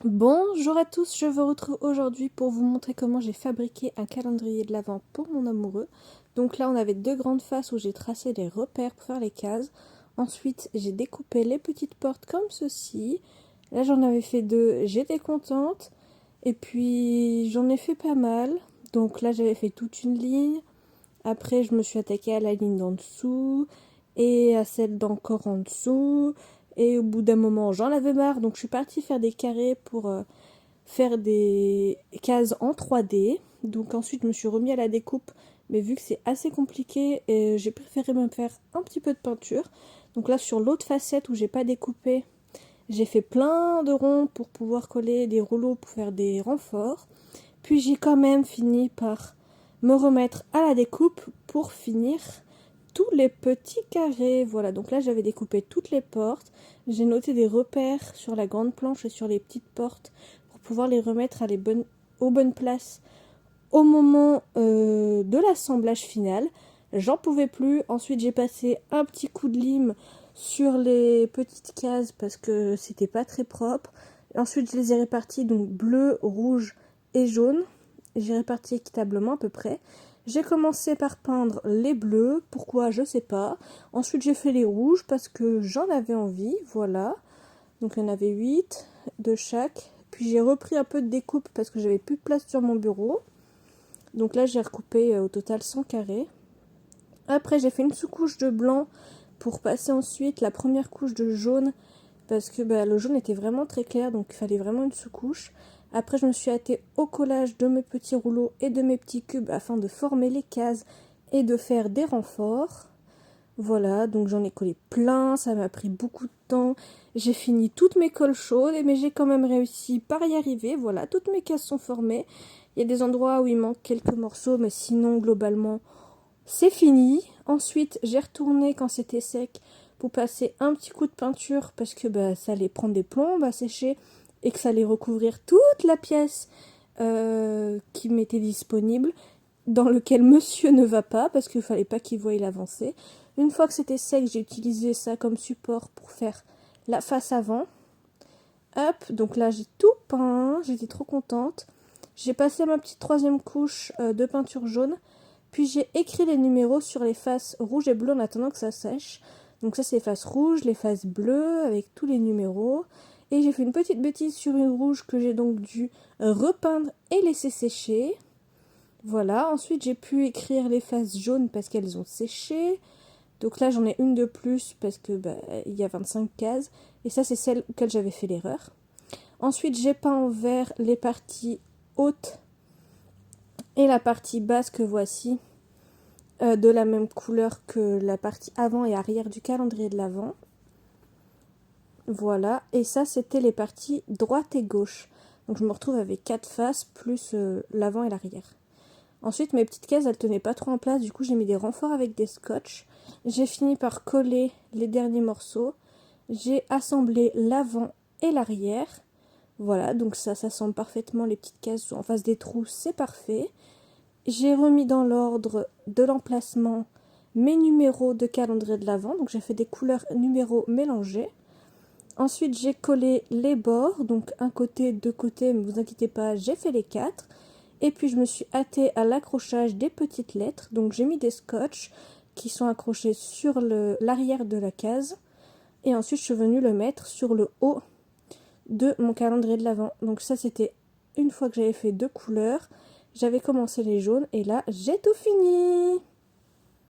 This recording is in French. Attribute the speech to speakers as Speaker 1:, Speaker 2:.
Speaker 1: Bonjour à tous, je vous retrouve aujourd'hui pour vous montrer comment j'ai fabriqué un calendrier de l'Avent pour mon amoureux. Donc là on avait deux grandes faces où j'ai tracé les repères pour faire les cases. Ensuite j'ai découpé les petites portes comme ceci. Là j'en avais fait deux, j'étais contente. Et puis j'en ai fait pas mal. Donc là j'avais fait toute une ligne. Après je me suis attaquée à la ligne d'en dessous et à celle d'encore en dessous. Et au bout d'un moment, j'en avais marre, donc je suis partie faire des carrés pour faire des cases en 3D. Donc ensuite, je me suis remis à la découpe, mais vu que c'est assez compliqué, j'ai préféré me faire un petit peu de peinture. Donc là, sur l'autre facette où j'ai pas découpé, j'ai fait plein de ronds pour pouvoir coller des rouleaux pour faire des renforts. Puis j'ai quand même fini par me remettre à la découpe pour finir tous les petits carrés. Voilà, donc là j'avais découpé toutes les portes. J'ai noté des repères sur la grande planche et sur les petites portes pour pouvoir les remettre aux bonnes places au moment de l'assemblage final. J'en pouvais plus. Ensuite j'ai passé un petit coup de lime sur les petites cases parce que c'était pas très propre. Ensuite je les ai répartis, donc bleu, rouge et jaune. J'ai réparti équitablement à peu près. J'ai commencé par peindre les bleus, pourquoi je sais pas. Ensuite j'ai fait les rouges parce que j'en avais envie, voilà. Donc il y en avait 8 de chaque. Puis j'ai repris un peu de découpe parce que j'avais plus de place sur mon bureau. Donc là j'ai recoupé au total 100 carrés. Après j'ai fait une sous-couche de blanc pour passer ensuite la première couche de jaune parce que le jaune était vraiment très clair, donc il fallait vraiment une sous-couche. Après je me suis hâtée au collage de mes petits rouleaux et de mes petits cubes afin de former les cases et de faire des renforts. Voilà, donc j'en ai collé plein, ça m'a pris beaucoup de temps. J'ai fini toutes mes colles chaudes, mais j'ai quand même réussi par y arriver. Voilà, toutes mes cases sont formées. Il y a des endroits où il manque quelques morceaux, mais sinon, globalement, c'est fini. Ensuite, j'ai retourné quand c'était sec pour passer un petit coup de peinture parce que ça allait prendre des plombes à sécher et que ça allait recouvrir toute la pièce qui m'était disponible, dans lequel monsieur ne va pas parce qu'il ne fallait pas qu'il voie l'avancée. Une fois que c'était sec, j'ai utilisé ça comme support pour faire la face avant. Hop, donc là j'ai tout peint, j'étais trop contente. J'ai passé ma petite troisième couche de peinture jaune. Puis j'ai écrit les numéros sur les faces rouges et bleues en attendant que ça sèche. Donc ça c'est les faces rouges, les faces bleues avec tous les numéros. Et j'ai fait une petite bêtise sur une rouge que j'ai donc dû repeindre et laisser sécher. Voilà, ensuite j'ai pu écrire les faces jaunes parce qu'elles ont séché. Donc là j'en ai une de plus parce que il y a 25 cases. Et ça c'est celle auquel j'avais fait l'erreur. Ensuite j'ai peint en vert les parties hautes et la partie basse que voici, de la même couleur que la partie avant et arrière du calendrier de l'Avent. Voilà, et ça c'était les parties droite et gauche. Donc je me retrouve avec 4 faces plus l'avant et l'arrière. Ensuite mes petites cases elles tenaient pas trop en place, du coup j'ai mis des renforts avec des scotch. J'ai fini par coller les derniers morceaux. J'ai assemblé l'avant et l'arrière. Voilà, donc ça s'assemble parfaitement, les petites cases sont en face des trous, c'est parfait. J'ai remis dans l'ordre de l'emplacement mes numéros de calendrier de l'Avent, donc j'ai fait des couleurs numéros mélangées. Ensuite j'ai collé les bords, donc un côté, deux côtés, mais vous inquiétez pas, j'ai fait les 4. Et puis je me suis hâtée à l'accrochage des petites lettres, donc j'ai mis des scotch qui sont accrochés sur l'arrière de la case. Et ensuite je suis venue le mettre sur le haut de mon calendrier de l'Avent. Donc ça c'était une fois que j'avais fait 2 couleurs. J'avais commencé les jaunes et là j'ai tout fini.